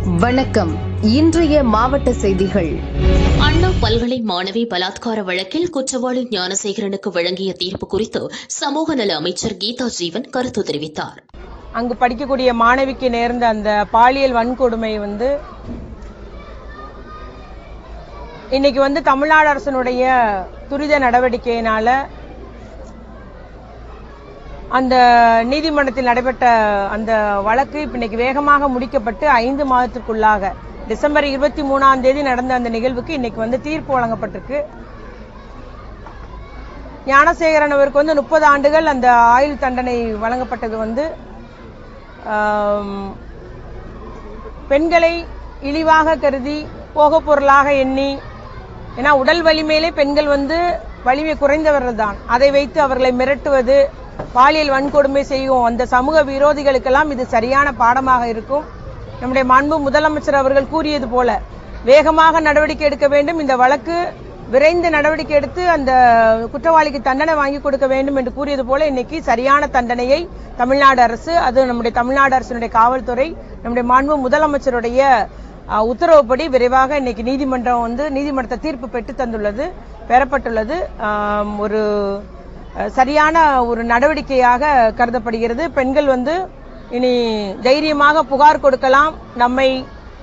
வணக்கம். இன்றைய மாவட்ட செய்திகள். அண்ணா பல்கலை மாணவி பலாத்கார வழக்கில் குற்றவாளி ஞானசேகரனுக்கு வழங்கிய தீர்ப்பு குறித்து சமூக நல அமைச்சர் கீதா ஜீவன் கருத்து தெரிவித்தார். அங்கு படிக்கக்கூடிய மாணவிக்கு நேர்ந்த அந்த பாலியல் வன்கொடுமை இன்னைக்கு தமிழ்நாடு அரசினுடைய துரித நடவடிக்கையினால அந்த நீதிமன்றத்தில் நடைபெற்ற அந்த வழக்கு இன்னைக்கு வேகமாக முடிக்கப்பட்டு 5 மாதத்திற்குள்ளாக டிசம்பர் 23ஆம் தேதி நடந்த அந்த நிகழ்வுக்கு இன்னைக்கு தீர்ப்பு வழங்கப்பட்டிருக்கு. ஞானசேகரன் அவருக்கு 30 ஆண்டுகள் அந்த ஆயுள் தண்டனை வழங்கப்பட்டது பெண்களை இழிவாக கருதி போக பொருளாக எண்ணி, ஏன்னா உடல் வலிமையிலே பெண்கள் வலிமை குறைந்தவர்கள் தான், அதை வைத்து அவர்களை மிரட்டுவது, பாலியல் வன்கொடுமை செய்யும் அந்த சமூக விரோதிகளுக்கெல்லாம் இது சரியான பாடமாக இருக்கும். நம்முடைய மாண்பு முதலமைச்சர் அவர்கள் கூறியது போல வேகமாக நடவடிக்கை எடுக்க வேண்டும், இந்த வழக்கு விரைந்து நடவடிக்கை எடுத்து அந்த குற்றவாளிக்கு தண்டனை வாங்கி கொடுக்க வேண்டும் என்று கூறியது போல இன்னைக்கு சரியான தண்டனையை தமிழ்நாடு அரசு, அது நம்முடைய தமிழ்நாடு அரசினுடைய காவல்துறை, நம்முடைய மாண்பு முதலமைச்சருடைய உத்தரவுப்படி விரைவாக இன்னைக்கு நீதிமன்ற தீர்ப்பு பெறப்பட்டுள்ளது. ஒரு சரியான ஒரு நடவடிக்கையாக கருதப்படுகிறது. பெண்கள் இனி தைரியமாக புகார் கொடுக்கலாம். நம்மை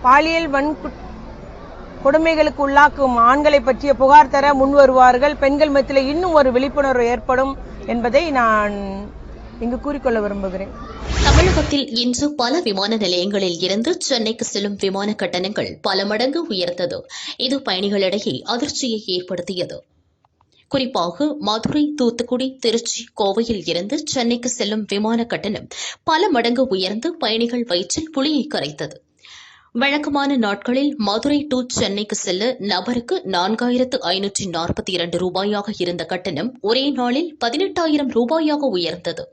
பாலியல் கொடுமைகளுக்கு உள்ளாக்கும் ஆண்களை பற்றிய புகார் தர முன் வருவார்கள். பெண்கள் மத்தியில் இன்னும் ஒரு விழிப்புணர்வு ஏற்படும் என்பதை நான் இங்கு கூறிக்கொள்ள விரும்புகிறேன். தமிழகத்தில் இன்று பல விமான நிலையங்களில் இருந்து சென்னைக்கு செல்லும் விமான கட்டணங்கள் பல மடங்கு உயர்ந்தது. இது பயணிகளிடையே அதிர்ச்சியை ஏற்படுத்தியது. குறிப்பாக மதுரை, தூத்துக்குடி, திருச்சி, கோவையில் இருந்து சென்னைக்கு செல்லும் விமான கட்டணம் பல மடங்கு உயர்ந்து பயணிகள் வயிற்றில் புளியை கரைத்தது. வழக்கமான நாட்களில் மதுரை டு சென்னைக்கு செல்ல நபருக்கு 4542 ரூபாயாக இருந்த கட்டணம் ஒரே நாளில் 18,000 ரூபாயாக உயர்ந்தது.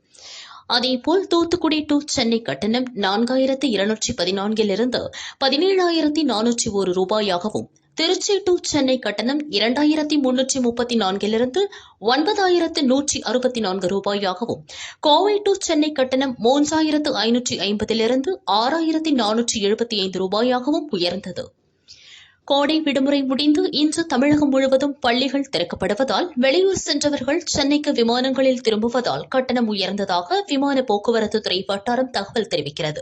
அதேபோல் தூத்துக்குடி டு சென்னை கட்டணம் 4214 17,401 ரூபாயாகவும், திருச்சி டு சென்னை கட்டணம் 2334 9,164 ரூபாயாகவும், கோவை டு சென்னை கட்டணம் 3,550 6,475 ரூபாயாகவும் உயர்ந்தது. கோடை விடுமுறை முடிந்து இன்று தமிழகம் முழுவதும் பள்ளிகள் திறக்கப்படுவதால் வெளியூர் சென்றவர்கள் சென்னைக்கு விமானங்களில் திரும்புவதால் கட்டணம் உயர்ந்ததாக விமான போக்குவரத்து துறை வட்டாரம் தகவல் தெரிவிக்கிறது.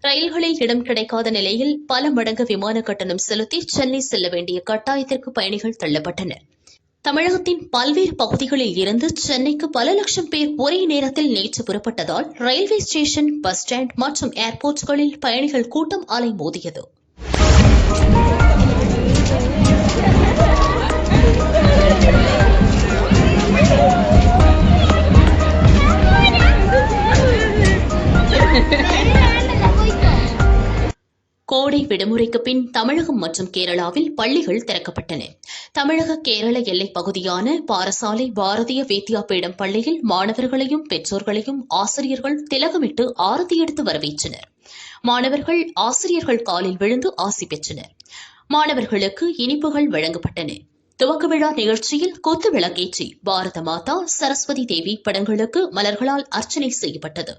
ரயில்களில் இடம் கிடைக்காத நிலையில் பல மடங்கு விமான கட்டணம் செலுத்தி சென்னை செல்ல வேண்டிய கட்டாயத்திற்கு பயணிகள் தள்ளப்பட்டனர். தமிழகத்தின் பல்வேறு பகுதிகளில் இருந்து சென்னைக்கு பல லட்சம் பேர் ஒரே நேரத்தில் நேற்று புறப்பட்டதால் ரயில்வே ஸ்டேஷன், பஸ் ஸ்டாண்ட் மற்றும் ஏர்போர்ட்களில் பயணிகள் கூட்டம் அலைமோதியது. கோடை விடுமுறைக்கு பின் தமிழகம் மற்றும் கேரளாவில் பள்ளிகள் திறக்கப்பட்டன. தமிழக கேரள எல்லைப் பகுதியான பாரசாலை பாரதிய வித்யாபீடம் பள்ளியில் மாணவர்களையும் பெற்றோர்களையும் ஆசிரியர்கள் திலகமிட்டு ஆரத்தி எடுத்து வரவேற்றனர். மாணவர்கள் ஆசிரியர்கள் காலில் விழுந்து ஆசி பெற்றனர். மாணவர்களுக்கு இனிப்புகள் வழங்கப்பட்டன. துவக்க விழா நிகழ்ச்சியில் குத்து விளக்கேற்றி பாரத மாதா, சரஸ்வதி தேவி படங்களுக்கு மலர்களால் அர்ச்சனை செய்யப்பட்டது.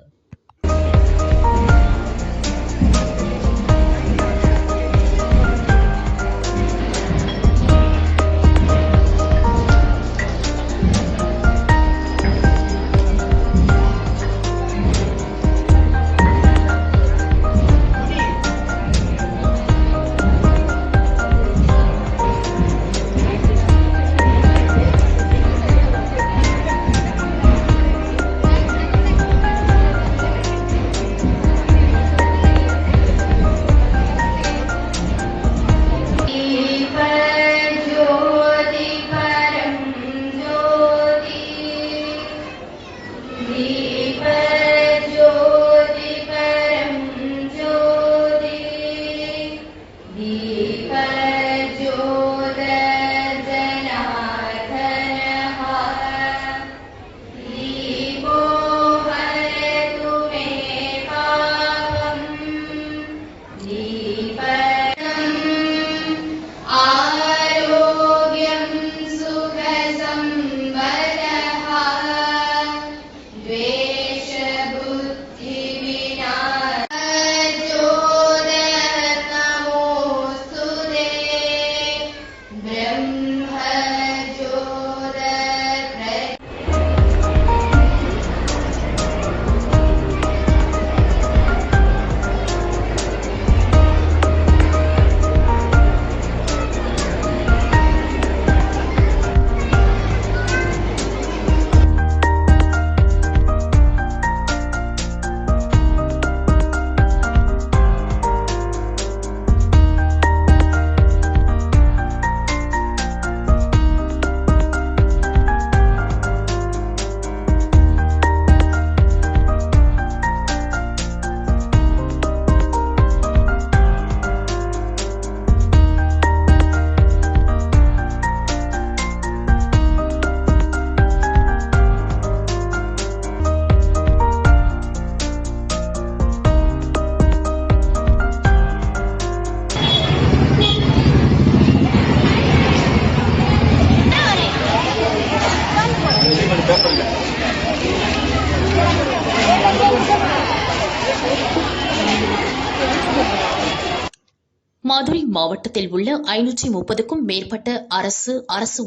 மதுரை மாவட்டத்தில் உள்ள 530க்கும் மேற்பட்ட அரசு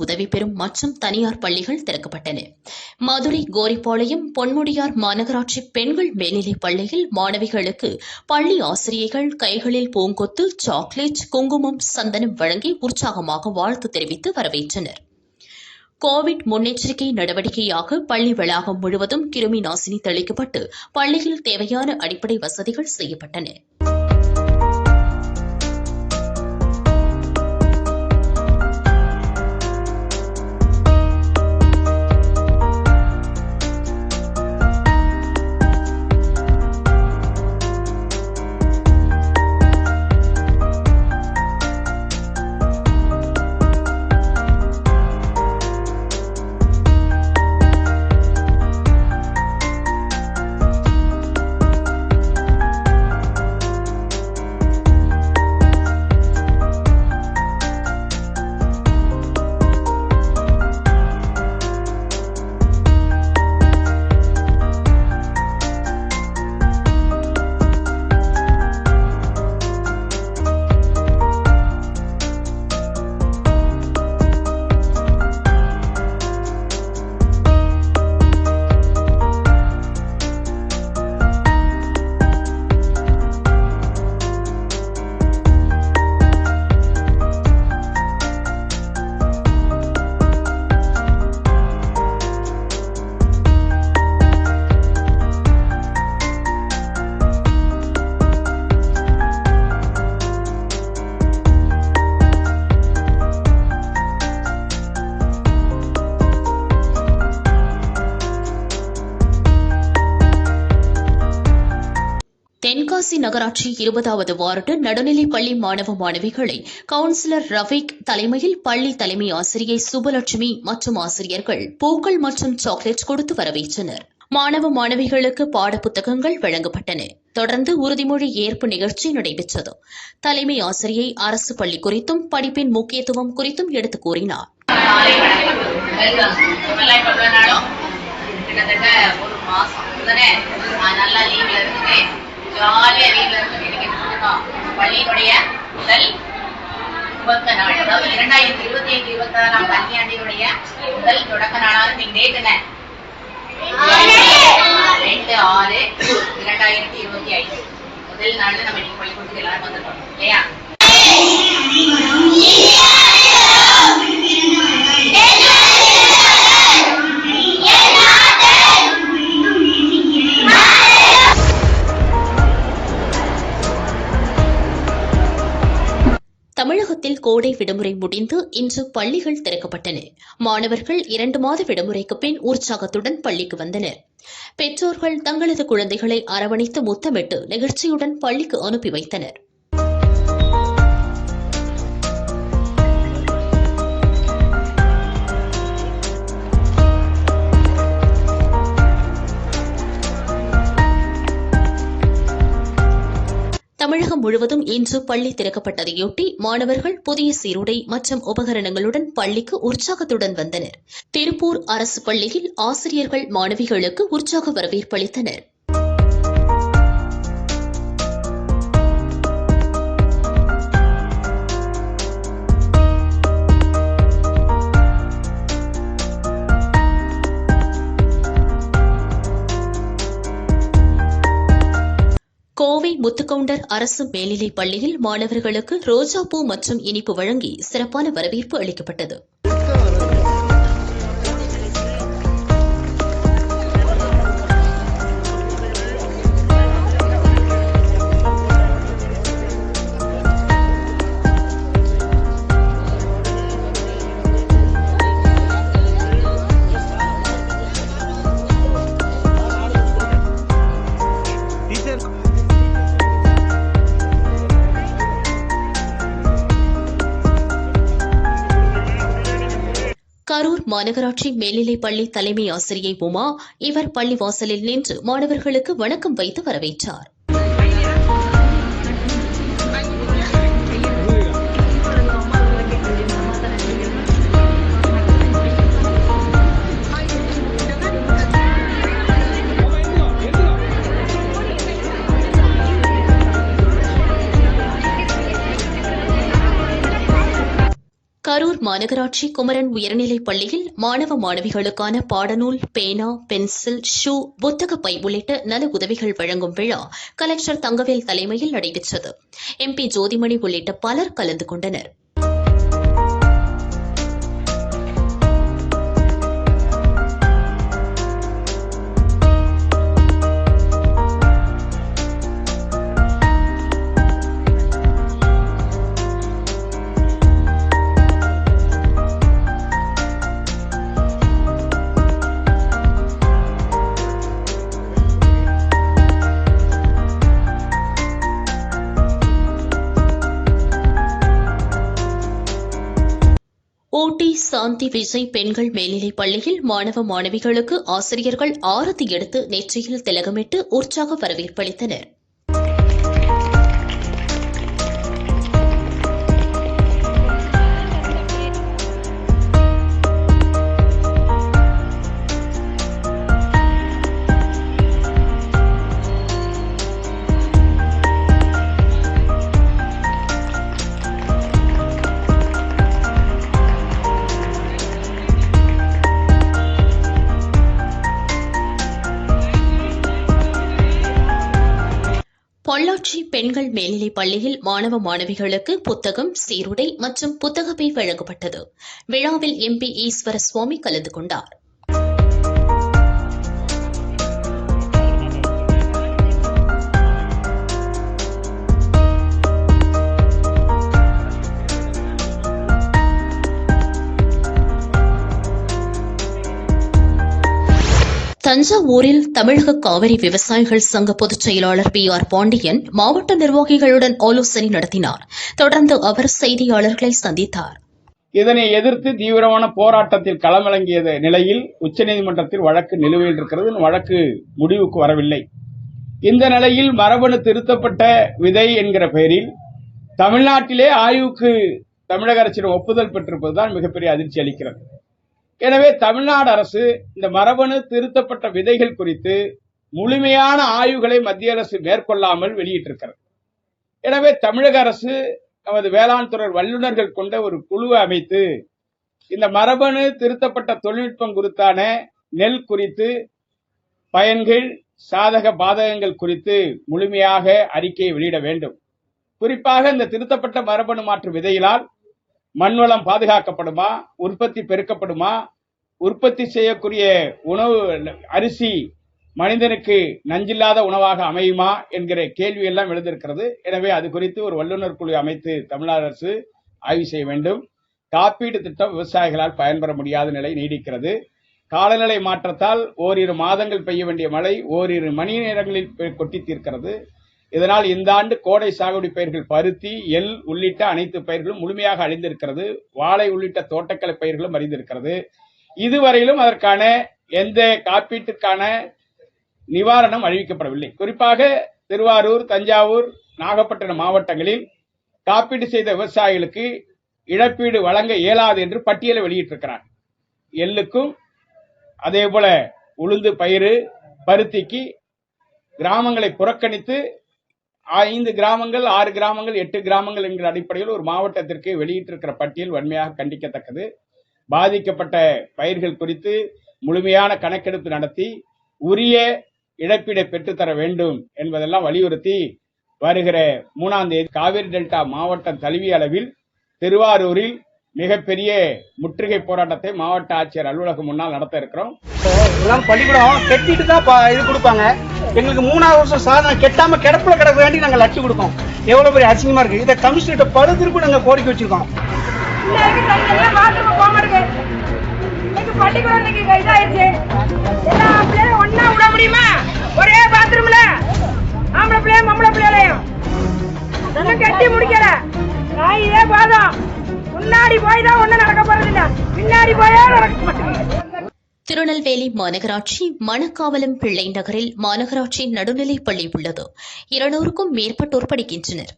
உதவி பெறும் மற்றும் தனியார் பள்ளிகள் திறக்கப்பட்டன. மதுரை கோரிப்பாளையம் பொன்முடியார் மாநகராட்சி பெண்கள் மேல்நிலைப் பள்ளியில் மாணவிகளுக்கு பள்ளி ஆசிரியர்கள் கைகளில் பூங்கொத்து, சாக்லேட், குங்குமம், சந்தனம் வழங்கி உற்சாகமாக வாழ்த்து தெரிவித்து வரவேற்றனர். கோவிட் முன்னெச்சரிக்கை நடவடிக்கையாக பள்ளி வளாகம் முழுவதும் கிருமி நாசினி தெளிக்கப்பட்டு பள்ளியில் தேவையான அடிப்படை வசதிகள் செய்யப்பட்டன. தென்காசி நகராட்சி 20வது வார்டு நடுநிலைப்பள்ளி மாணவ மாணவிகளை கவுன்சிலர் ரஃபீக் தலைமையில் பள்ளி தலைமை ஆசிரியை சுபலட்சுமி மற்றும் ஆசிரியர்கள் பூக்கள் மற்றும் சாக்லேட் கொடுத்து வரவேற்றனர். மாணவ மாணவிகளுக்கு பாடப்புத்தகங்கள் வழங்கப்பட்டன. தொடர்ந்து உறுதிமொழி ஏற்பு நிகழ்ச்சி நடைபெற்றது. தலைமை ஆசிரியை அரசு பள்ளி குறித்தும் படிப்பின் முக்கியத்துவம் குறித்தும் எடுத்துக் கூறினார். ஜாலியா வீட்டுல இருந்து பள்ளியினுடைய முதல் துவக்க நாள், அதாவது 2025-26 கல்வியாண்டினுடைய முதல் தொடக்க நாளாக நீங்க டேட் என்ன? 2/6/2025 முதல் நாள்ல நம்ம இன்னைக்கு பள்ளிக்கூடத்துக்கு எல்லாரும் வந்துட்டோம் இல்லையா? தமிழகத்தில் கோடை விடுமுறை முடிந்து இன்று பள்ளிகள் திறக்கப்பட்டன. மாணவர்கள் 2 மாத விடுமுறைக்கு பின் உற்சாகத்துடன் பள்ளிக்கு வந்தனர். பெற்றோர்கள் தங்களது குழந்தைகளை அரவணைத்து முத்தமிட்டு நிகழ்ச்சியுடன் பள்ளிக்கு அனுப்பி வைத்தனர். தமிழகம் முழுவதும் இன்று பள்ளி திறக்கப்பட்டதையொட்டி மாணவர்கள் புதிய சீருடை மற்றும் உபகரணங்களுடன் பள்ளிக்கு உற்சாகத்துடன் வந்தனர். திருப்பூர் அரசு பள்ளியில் ஆசிரியர்கள் மாணவிகளுக்கு உற்சாக வரவேற்பு அளித்தனர். கோவை முத்துக்கவுண்டர் அரசு மேல்நிலைப் பள்ளியில் மாணவர்களுக்கு ரோஜாப்பூ மற்றும் இனிப்பு வழங்கி சிறப்பான வரவேற்பு அளிக்கப்பட்டது. கரூர் மாநகராட்சி மேல்நிலைப் பள்ளி தலைமை ஆசிரியை உமா இவர் பள்ளிவாசலில் நின்று மாணவர்களுக்கு வணக்கம் வைத்து வரவேற்றார். அரூர் மாநகராட்சி குமரன் உயர்நிலைப் பள்ளியில் மாணவ மாணவிகளுக்கான பாடநூல், பேனா, பென்சில், ஷூ, புத்தக பை உள்ளிட்ட நல உதவிகள் வழங்கும் விழா கலெக்டர் தங்கவேல் தலைமையில் நடைபெற்றது. MP ஜோதிமணி உள்ளிட்ட பலர் கலந்து கொண்டனர். ஊட்டி சாந்தி விஜய் பெண்கள் மேல்நிலைப் பள்ளியில் மாணவ மாணவிகளுக்கு ஆசிரியர்கள் ஆரத்தி எடுத்து நெற்றியில் திலகமிட்டு உற்சாக வரவேற்பளித்தனர். பொள்ளாச்சி பெண்கள் மேல்நிலைப் பள்ளியில் மாணவ மாணவிகளுக்கு புத்தகம், சீருடை மற்றும் புத்தகப்பை வழங்கப்பட்டது. விழாவில் MP ஈஸ்வரசுவாமி கலந்து கொண்டார். தஞ்சாவூரில் தமிழக காவிரி விவசாயிகள் சங்க பொதுச் செயலாளர் PR பாண்டியன் மாவட்ட நிர்வாகிகளுடன் ஆலோசனை நடத்தினார். தொடர்ந்து அவர் செய்தியாளர்களை சந்தித்தார். இதனை எதிர்த்து தீவிரமான போராட்டத்தில் களமிறங்கிய நிலையில் உச்சநீதிமன்றத்தில் வழக்கு நிலுவையில் இருக்கிறது. வழக்கு முடிவுக்கு வரவில்லை. இந்த நிலையில் மரபணு திருத்தப்பட்ட விதை என்கிற பெயரில் தமிழ்நாட்டிலே ஆய்வுக்கு தமிழக அரசிடம் ஒப்புதல் பெற்றிருப்பதுதான் மிகப்பெரிய அதிர்ச்சி அளிக்கிறது. எனவே தமிழ்நாடு அரசு இந்த மரபணு திருத்தப்பட்ட விதைகள் குறித்து முழுமையான ஆய்வுகளை மத்திய அரசு மேற்கொள்ளாமல் வெளியிட்டிருக்கிறது. எனவே தமிழக அரசு நமது வேளாண் துறை வல்லுநர்கள் கொண்ட ஒரு குழுவை அமைத்து இந்த மரபணு திருத்தப்பட்ட தொழில்நுட்பம் குறித்தான நெல் குறித்து பயன்கள், சாதக பாதகங்கள் குறித்து முழுமையாக அறிக்கையை வெளியிட வேண்டும். குறிப்பாக இந்த திருத்தப்பட்ட மரபணு மாற்று விதைகளால் மண்வளம் பாதுகாக்கப்படுமா, உற்பத்தி பெருக்கப்படுமா, உற்பத்தி செய்யக்கூடிய உணவு அரிசி மனிதனுக்கு நஞ்சில்லாத உணவாக அமையுமா என்கிற கேள்வி எல்லாம் எழுந்திருக்கிறது. எனவே அது குறித்து ஒரு வல்லுநர் குழு அமைத்து தமிழ்நாடு அரசு ஆய்வு செய்ய வேண்டும். காப்பீடு திட்டம் விவசாயிகளால் பயன்பெற முடியாத நிலை நீடிக்கிறது. காலநிலை மாற்றத்தால் ஓரிரு மாதங்கள் பெய்ய வேண்டிய மழை ஓரிரு மணி நேரங்களில் கொட்டி தீர்க்கிறது. இதனால் இந்த ஆண்டு கோடை சாகுபடி பயிர்கள் பருத்தி, எள் உள்ளிட்ட அனைத்து பயிர்களும் முழுமையாக அழிந்திருக்கிறது. வாழை உள்ளிட்ட தோட்டக்கலை பயிர்களும் அழிந்திருக்கிறது. இதுவரையிலும் அதற்கான எந்த காப்பீட்டுக்கான நிவாரணம் அறிவிக்கப்படவில்லை. குறிப்பாக திருவாரூர், தஞ்சாவூர், நாகப்பட்டினம் மாவட்டங்களில் காப்பீடு செய்த விவசாயிகளுக்கு இழப்பீடு வழங்க இயலாது என்று பட்டியலை வெளியிட்டிருக்கிறார். எள்ளுக்கும் அதேபோல உளுந்து பயிறு, பருத்திக்கு கிராமங்களை புறக்கணித்து 5 கிராமங்கள், 6 கிராமங்கள், 8 கிராமங்கள் என்கிற அடிப்படையில் ஒரு மாவட்டத்திற்கு வெளியிட்டிருக்கிற பட்டியல் வன்மையாக கண்டிக்கத்தக்கது. பாதிக்கப்பட்ட பயிர்கள் குறித்து முழுமையான கணக்கெடுப்பு நடத்தி உரிய இழப்பீடை பெற்றுத்தர வேண்டும் என்பதெல்லாம் வலியுறுத்தி வருகிற 3ஆம் தேதி காவிரி டெல்டா மாவட்டம் தழுவிய அளவில் திருவாரூரில் மிகப்பெரிய முற்றுகை போராட்டத்தை மாவட்ட ஆட்சியர் அலுவலகம் முன்னால் நடத்த இருக்கிறோம். பள்ளிக்கூடம் கெட்டிட்டு தான் இது கொடுப்பாங்க. எங்களுக்கு 3வது வருஷம் சாதனை கெட்டாம கிடப்புல கிடக்க வேண்டி நாங்க லட்சி கொடுக்கோம். எவ்வளவு பெரிய அசிங்கமா இருக்கு. இதை கமிஷனர்கிட்ட படுத்திருப்பு நாங்க கோரிக்கை வச்சிருக்கோம். பள்ளிக்கூடம் இதாயிருச்சு. எல்லா பிள்ளையும் ஒன்னா விட முடியுமா? ஒரே பாத்ரூம்ல ஆம்பளை பிள்ளையும் பொம்பளை பிள்ளைகளையும் இன்னும் கட்டி முடிக்கல. நான் இதே பாதம் முன்னாடி போய் தான் ஒன்னும் நடக்க போறதில்ல, பின்னாடி போயே நடக்க மாட்டேங்குது. திருநெல்வேலி மாநகராட்சி மணக்காவலம் பிள்ளை நகரில் மாநகராட்சி நடுநிலைப் பள்ளி உள்ளது. 200க்கும் மேற்பட்டோர் படிக்கின்றனர்.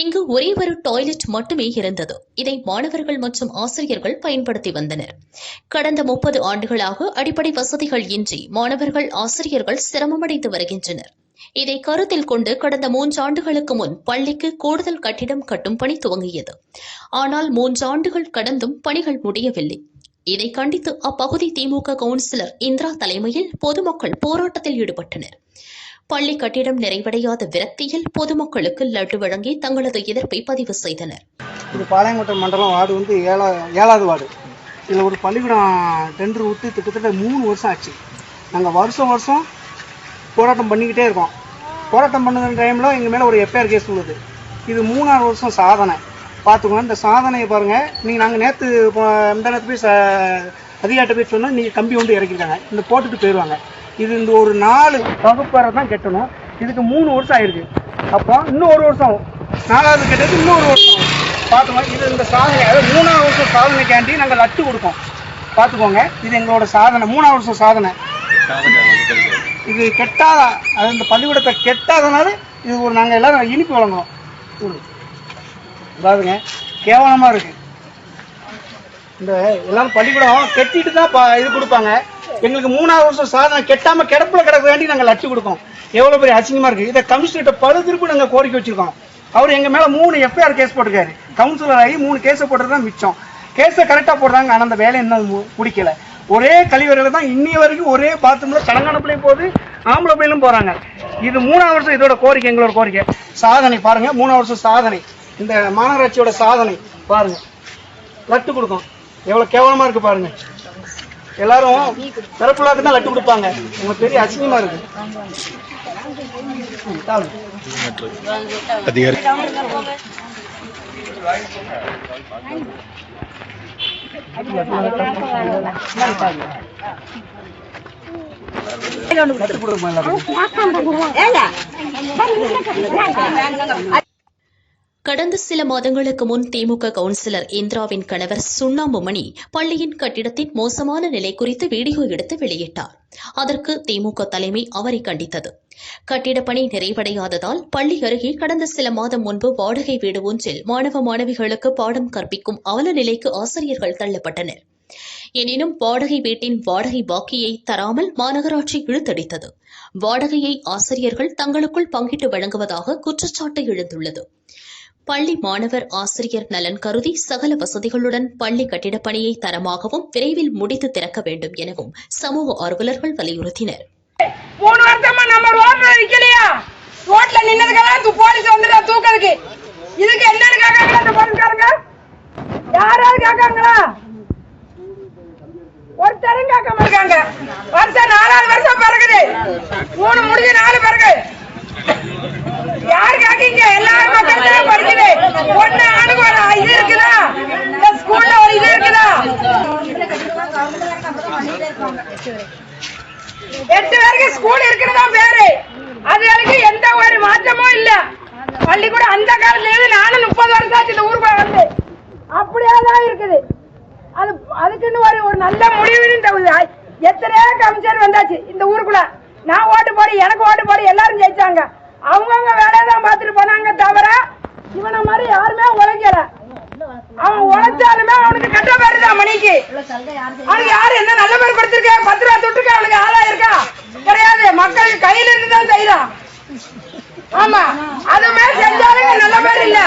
இங்கு ஒரே ஒரு டாய்லெட் மட்டுமே இருந்தது. இதை மாணவர்கள் மற்றும் ஆசிரியர்கள் பயன்படுத்தி வந்தனர். கடந்த 30 ஆண்டுகளாக அடிப்படை வசதிகள் இன்றி மாணவர்கள், ஆசிரியர்கள் சிரமமடைந்து வருகின்றனர். இதை கருத்தில் கொண்டு கடந்த 3 ஆண்டுகளுக்கு முன் பள்ளிக்கு கூடுதல் கட்டிடம் கட்டும் பணி துவங்கியது. ஆனால் 3 ஆண்டுகள் கடந்தும் பணிகள் முடியவில்லை. இதை கண்டித்து அப்பகுதி திமுக கவுன்சிலர் இந்திரா தலைமையில் பொதுமக்கள் போராட்டத்தில் ஈடுபட்டனர். பள்ளி கட்டிடம் நிறைவடையாத விரக்தியில் பொதுமக்களுக்கு லட்டு வழங்கி தங்களது எதிர்ப்பை பதிவு செய்தனர். இது பாளையங்கோட்டை மண்டலம் வார்டு வந்து 7வது வார்டு. இதில் ஒரு பள்ளிக்கூடம் டெண்டர் விட்டு கிட்டத்தட்ட 3 வருஷம் ஆச்சு. நாங்கள் வருஷம் போராட்டம் பண்ணிக்கிட்டே இருக்கோம். போராட்டம் பண்ணுற டைமில் எங்கள் மேலே ஒரு எஃப்ஐஆர் கேஸ் உள்ளது. இது 3ஆவது வருஷம் சாதனை. பார்த்துக்கோங்க, இந்த சாதனையை பாருங்கள். நீங்கள் நாங்கள் நேற்று இந்த நேரத்து போய் அதிகாரிட்ட போய் சொன்னால் நீங்கள் கம்பி கொண்டு இறக்கிருக்காங்க, இந்த போட்டுட்டு போயிடுவாங்க. இது இந்த ஒரு 4 வகுப்பறை தான் கட்டணும். இதுக்கு 3 வருஷம் ஆயிருக்கு. அப்போ இன்னும் 1 வருஷம், 4வது கட்டத்துக்கு இன்னும் 1 வருஷம் பார்த்துக்கோங்க. இது இந்த சாதனை, அதாவது 3ஆவது வருஷம் சாதனைக்காண்டி நாங்கள் லட்டு கொடுப்போம். பார்த்துக்கோங்க, இது எங்களோட சாதனை, 3ஆவது வருஷம் சாதனை. இது கெட்டாத, அது இந்த பள்ளிக்கூடத்தை கெட்டாதனால இது ஒரு நாங்கள் எல்லாரும் இனிப்பு வழங்குவோம். அதாவதுங்க கேவலமாக இருக்கு. இந்த எல்லாரும் பள்ளிக்கூடம் கெட்டிட்டு தான் இது கொடுப்பாங்க. எங்களுக்கு 3ஆவது வருஷம் சாதனை கெட்டாம கிடப்புல கிடக்க வேண்டி நாங்கள் லட்சம் கொடுக்கோம். எவ்வளோ பெரிய அசிங்கமாக இருக்குது. இதை கமிஷனர்கிட்ட பல திருப்பி நாங்கள் கோரிக்கை வச்சுருக்கோம். அவர் எங்கள் மேலே 3 எஃப்ஐஆர் கேஸ் போட்டிருக்காரு. கவுன்சிலர் ஆகி 3 கேஸை போட்டது தான் மிச்சம். கேஸை கரெக்டாக போடுறாங்க, ஆனால் அந்த வேலை இன்னும் முடிக்கல. ஒரே கழிவறையில் தான் இன்னி வரைக்கும் ஒரே பாத்ரூமில் தெலங்கானா பிள்ளையும் போகுது, ஆம்பளை பிள்ளையும் போகிறாங்க. இது 3ஆவது வருஷம் இதோட கோரிக்கை, எங்களோட கோரிக்கை. சாதனை பாருங்கள், 3ஆவது வருஷம் சாதனை. இந்த மாநகராட்சியோட சாதனை பாருங்கள். லட்டு கொடுக்கும், எவ்வளோ கேவலமாக இருக்குது பாருங்கள். எல்லாரும் பிறப்புலாக்கு தான் லட்டு கொடுப்பாங்க. உங்களுக்கு பெரிய அசிங்கமாக இருக்குது. கடந்த சில மாதங்களுக்கு முன் திமுக கவுன்சிலர் இந்திராவின் கணவர் சுண்ணாம்பு மணி பள்ளியின் கட்டிடத்தின் மோசமான நிலை குறித்து வீடியோ எடுத்து வெளியிட்டார். அதற்கு திமுக தலைமை அவரை கண்டித்தது. கட்டிடப் பணி நிறைவடையாததால் பள்ளி அருகே கடந்த சில மாதம் முன்பு வாடகை வீடு ஒன்றில் மாணவ மாணவிகளுக்கு பாடம் கற்பிக்கும் அவல நிலைக்கு ஆசிரியர்கள் தள்ளப்பட்டனர். எனினும் வாடகை வீட்டின் வாடகை பாக்கியை தராமல் மாநகராட்சி இழுத்தடித்தது. வாடகையை ஆசிரியர்கள் தங்களுக்குள் பங்கிட்டு வழங்குவதாக குற்றச்சாட்டு எழுந்துள்ளது. பள்ளி மாணவர் ஆசிரியர் நலன் கருதி சகல வசதிகளுடன் பள்ளி கட்டிடப் பணியை தரமாகவும் விரைவில் முடித்து திறக்க வேண்டும் எனவும் சமூக ஆர்வலர்கள் வலியுறுத்தினர். 3 வருஷமா நம்ம ரோட்ல நிக்கலையா? ரோட்ல நின்னதுக்கெல்லாம் போலீஸ் வந்துட்டா தூக்கிறதுக்கு. இதுக்கு என்னன்னு கேட்காங்களா அந்த போலீஸ்காரங்க? யாராவது கேட்காங்களா? ஒருத்தரும் கேட்காம இருக்காங்க. வருஷம் 4வது வருஷம் பிறகுது, 3 முடிஞ்சு 4 பிறகு யாரு கேக்கீங்க? எல்லா மக்களும் படிக்குது. ஒண்ணு ஆணுக்கு ஒரு இது இருக்குதா? இந்த ஸ்கூல்ல ஒரு இது இருக்குதா? 8 பேருக்கு ஸ்கூல் இருக்கிறதா பேரு. அது வரைக்கும் எந்த ஒரு மாற்றமும் இல்ல. பள்ளிக்கூடம் அந்த காலத்துல இருந்து நானும் 30 வருஷம் ஆச்சு இந்த ஊருக்கு வந்து. அப்படியேதான் இருக்குது. அதுக்குன்னு ஒரு நல்ல முடிவு. எத்தனையோ கமிஷன் வந்தாச்சு இந்த ஊருக்குள்ள. நான் ஓட்டு போடு, எனக்கு ஓட்டு போடு, எல்லாரும் ஜெயிச்சாங்க. அவங்கவுங்க வேலையதான் பார்த்துட்டு போனாங்க தவிர இவனை மாதிரி யாருமே உழைக்கல. அவன் உழைச்சாலுமே அவனுக்கு கட்ட பேரு தான் மணிக்கு. அவனுக்கு யாரு என்ன நல்ல பேர் கொடுத்திருக்க? 10 ரூபா தொட்டுருக்க அவனுக்கு ஆளாக இருக்கா? கிடையாது. மக்களுக்கு கையில இருந்து தான் செய்யறான். ஆமா, அதுமே செஞ்சாலும் நல்ல பேர் இல்ல.